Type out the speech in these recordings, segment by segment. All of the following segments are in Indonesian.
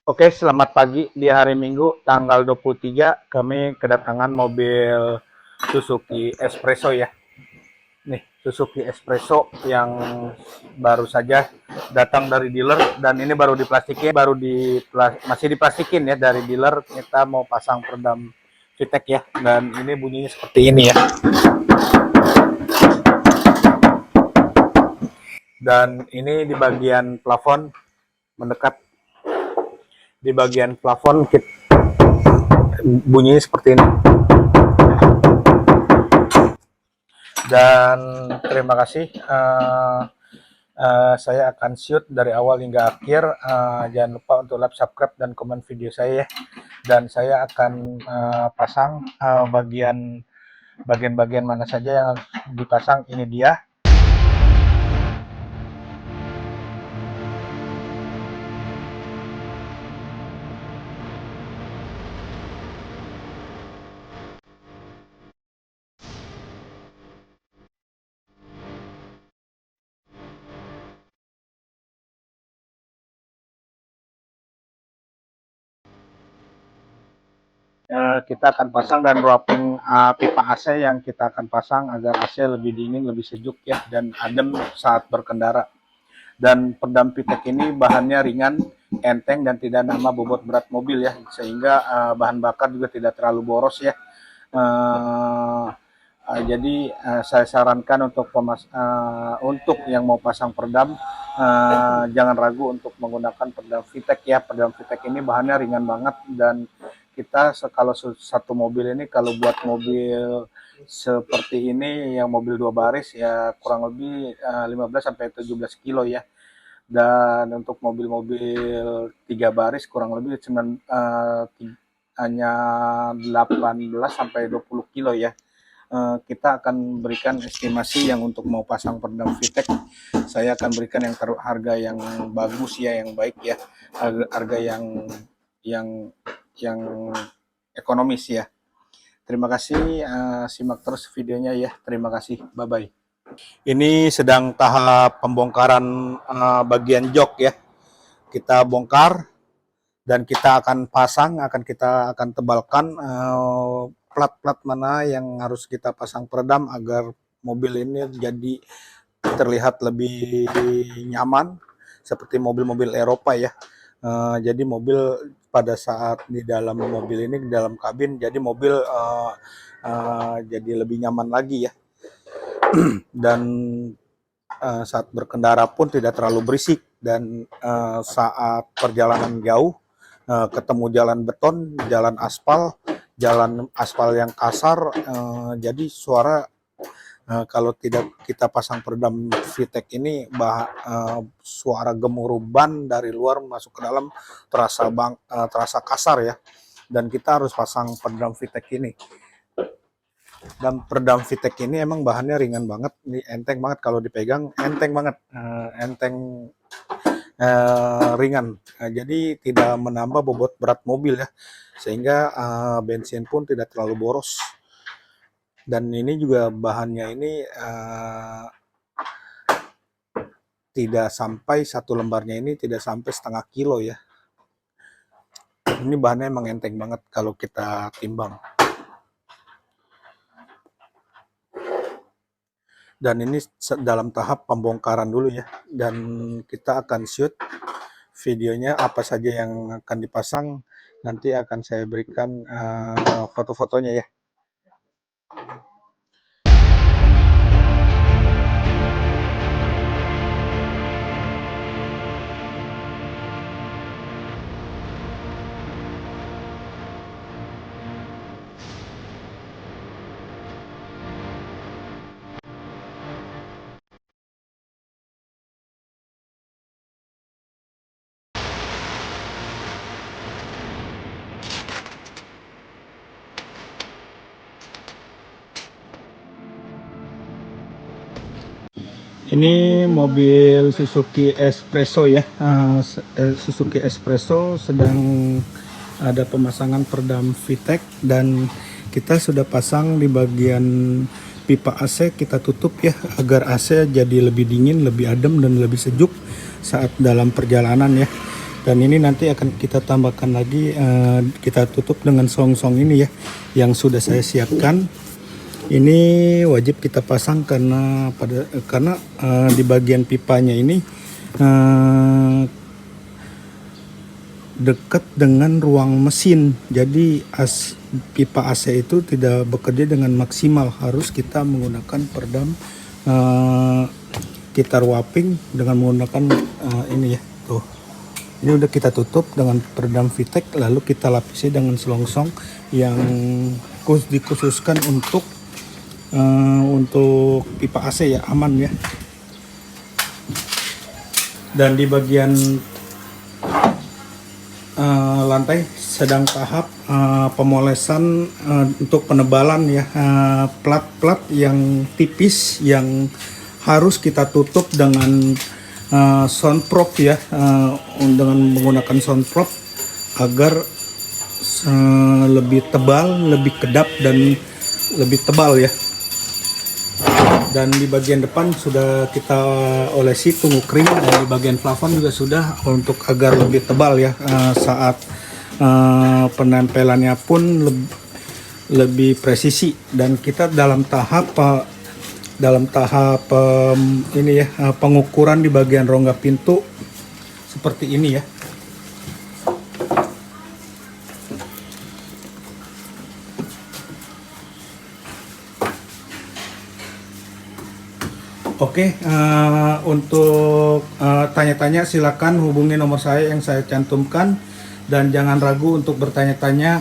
Oke, selamat pagi. Di hari Minggu tanggal 23 kami kedatangan mobil Suzuki Espresso ya. Nih, Suzuki Espresso yang baru saja datang dari dealer dan ini baru diplastikin, masih diplastikin ya dari dealer. Kita mau pasang peredam VTEC ya, dan ini bunyinya seperti ini ya. Dan ini di bagian plafon mendekat, di bagian plafon bunyinya seperti ini. Dan terima kasih. Saya akan shoot dari awal hingga akhir. Jangan lupa untuk like, subscribe, dan komen video saya ya. Dan saya akan pasang bagian-bagian mana saja yang dipasang. Ini dia. Kita akan pasang dan wrapping pipa AC yang kita akan pasang agar AC lebih dingin, lebih sejuk ya, dan adem saat berkendara. Dan peredam VTEC ini bahannya ringan, enteng, dan tidak nambah bobot berat mobil ya, sehingga bahan bakar juga tidak terlalu boros ya. Jadi saya sarankan untuk yang mau pasang peredam, jangan ragu untuk menggunakan peredam VTEC ya. Peredam VTEC ini bahannya ringan banget, dan kita kalau satu mobil ini, kalau buat mobil seperti ini yang mobil 2 baris ya, kurang lebih 15-17 kilo ya. Dan untuk mobil-mobil 3 baris kurang lebih hanya 18-20 kilo ya. Kita akan berikan estimasi yang untuk mau pasang peredam VTEC, saya akan berikan harga yang bagus ya, yang baik ya, harga yang ekonomis ya. Terima kasih, simak terus videonya ya. Terima kasih, bye-bye. Ini sedang tahap pembongkaran bagian jok ya. Kita bongkar dan kita akan pasang, kita akan tebalkan plat-plat mana yang harus kita pasang peredam agar mobil ini jadi terlihat lebih nyaman seperti mobil-mobil Eropa ya. Jadi mobil pada saat di dalam mobil ini, di dalam kabin, jadi mobil jadi lebih nyaman lagi ya. Dan saat berkendara pun tidak terlalu berisik, dan saat perjalanan jauh ketemu jalan beton, jalan aspal yang kasar, jadi suara kalau tidak kita pasang peredam VTEC ini, suara gemuruh ban dari luar masuk ke dalam terasa kasar ya. Dan kita harus pasang peredam VTEC ini. Dan peredam VTEC ini emang bahannya ringan banget, ini enteng banget kalau dipegang, enteng banget, ringan. Jadi tidak menambah bobot berat mobil ya, sehingga bensin pun tidak terlalu boros. Dan ini juga bahannya ini tidak sampai, satu lembarnya ini tidak sampai setengah kilo ya. Ini bahannya emang enteng banget kalau kita timbang. Dan ini dalam tahap pembongkaran dulu ya, dan kita akan shoot videonya apa saja yang akan dipasang, nanti akan saya berikan foto-fotonya ya. Ini mobil Suzuki Espresso ya. Suzuki Espresso sedang ada pemasangan peredam VTEC, dan kita sudah pasang di bagian pipa AC, kita tutup ya agar AC jadi lebih dingin, lebih adem, dan lebih sejuk saat dalam perjalanan ya. Dan ini nanti akan kita tambahkan lagi, kita tutup dengan song-song ini ya, yang sudah saya siapkan. Ini wajib kita pasang karena di bagian pipanya ini dekat dengan ruang mesin, jadi pipa AC itu tidak bekerja dengan maksimal. Harus kita menggunakan peredam, kita ruaping dengan menggunakan ini ya, tuh. Ini udah kita tutup dengan peredam VTEC, lalu kita lapisi dengan selongsong yang dikhususkan untuk pipa AC ya, aman ya. Dan di bagian lantai sedang tahap pemolesan untuk penebalan ya, plat-plat yang tipis yang harus kita tutup dengan soundproof ya, dengan menggunakan soundproof agar lebih tebal, lebih kedap dan lebih tebal ya. Dan di bagian depan sudah kita olesi tunggu kering, dan di bagian plafon juga sudah untuk agar lebih tebal ya, saat penempelannya pun lebih presisi. Dan kita dalam tahap ini ya, pengukuran di bagian rongga pintu seperti ini ya. Oke, untuk tanya-tanya silakan hubungi nomor saya yang saya cantumkan, dan jangan ragu untuk bertanya-tanya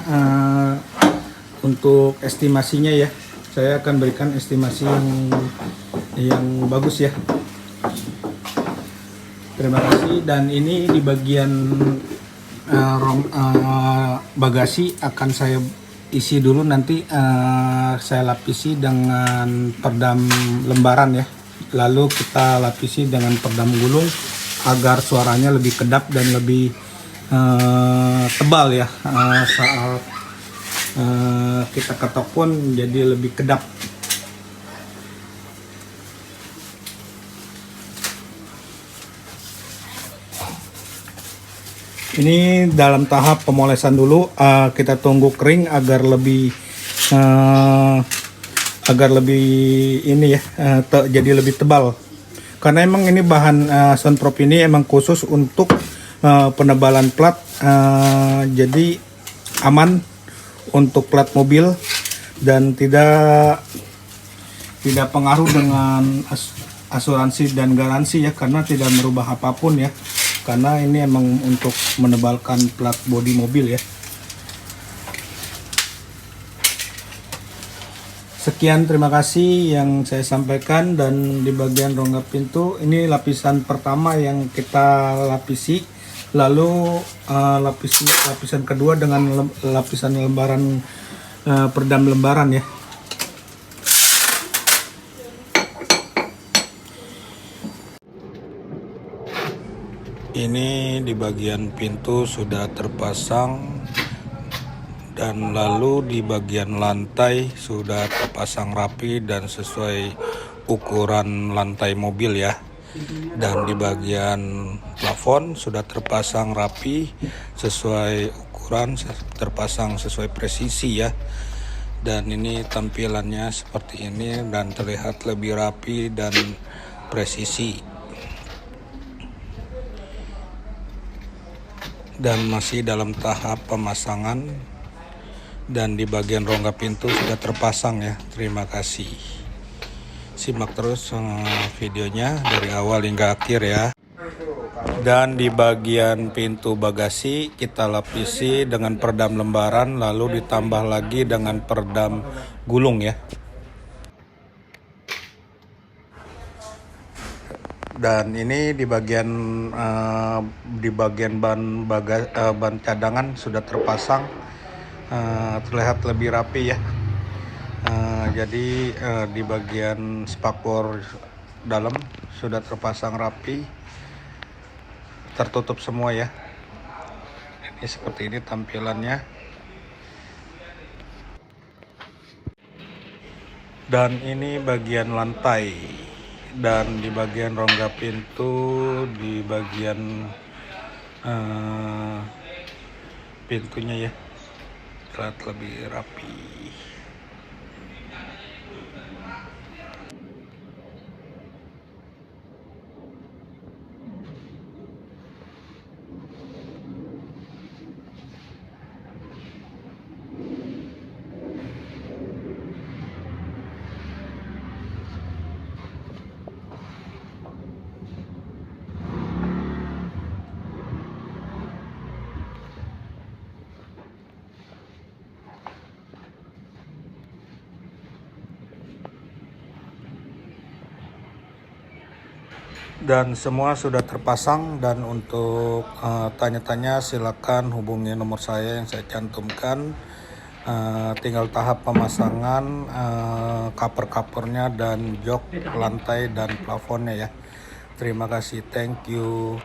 untuk estimasinya ya. Saya akan berikan estimasi yang bagus ya. Terima kasih. Dan ini di bagian bagasi akan saya isi dulu, nanti saya lapisi dengan peredam lembaran ya. Lalu kita lapisi dengan peredam gulung agar suaranya lebih kedap dan lebih tebal ya, saat kita ketok pun jadi lebih kedap. Ini dalam tahap pemolesan dulu, kita tunggu kering agar lebih ini ya, jadi lebih tebal. Karena emang ini bahan soundproof ini emang khusus untuk penebalan plat, jadi aman untuk plat mobil dan tidak pengaruh dengan asuransi dan garansi ya, karena tidak merubah apapun ya, karena ini emang untuk menebalkan plat bodi mobil ya. Sekian, terima kasih yang saya sampaikan. Dan di bagian rongga pintu ini lapisan pertama yang kita lapisi, lalu lapisan kedua dengan lapisan lembaran, peredam lembaran ya. Ini di bagian pintu sudah terpasang, dan lalu di bagian lantai sudah terpasang rapi dan sesuai ukuran lantai mobil ya. Dan di bagian plafon sudah terpasang rapi sesuai ukuran, terpasang sesuai presisi ya. Dan ini tampilannya seperti ini dan terlihat lebih rapi dan presisi. Dan masih dalam tahap pemasangan. Dan di bagian rongga pintu sudah terpasang ya. Terima kasih. Simak terus videonya dari awal hingga akhir ya. Dan di bagian pintu bagasi kita lapisi dengan peredam lembaran, lalu ditambah lagi dengan peredam gulung ya. Dan ini di bagian ban cadangan sudah terpasang, terlihat lebih rapi ya. Jadi di bagian spakbor dalam sudah terpasang rapi, tertutup semua ya. Ini seperti ini tampilannya. Dan ini bagian lantai, dan di bagian rongga pintu, di bagian pintunya ya, terlihat lebih rapi. Dan semua sudah terpasang, dan untuk tanya-tanya silakan hubungi nomor saya yang saya cantumkan. Tinggal tahap pemasangan cover-covernya dan jok lantai dan plafonnya ya. Terima kasih, thank you.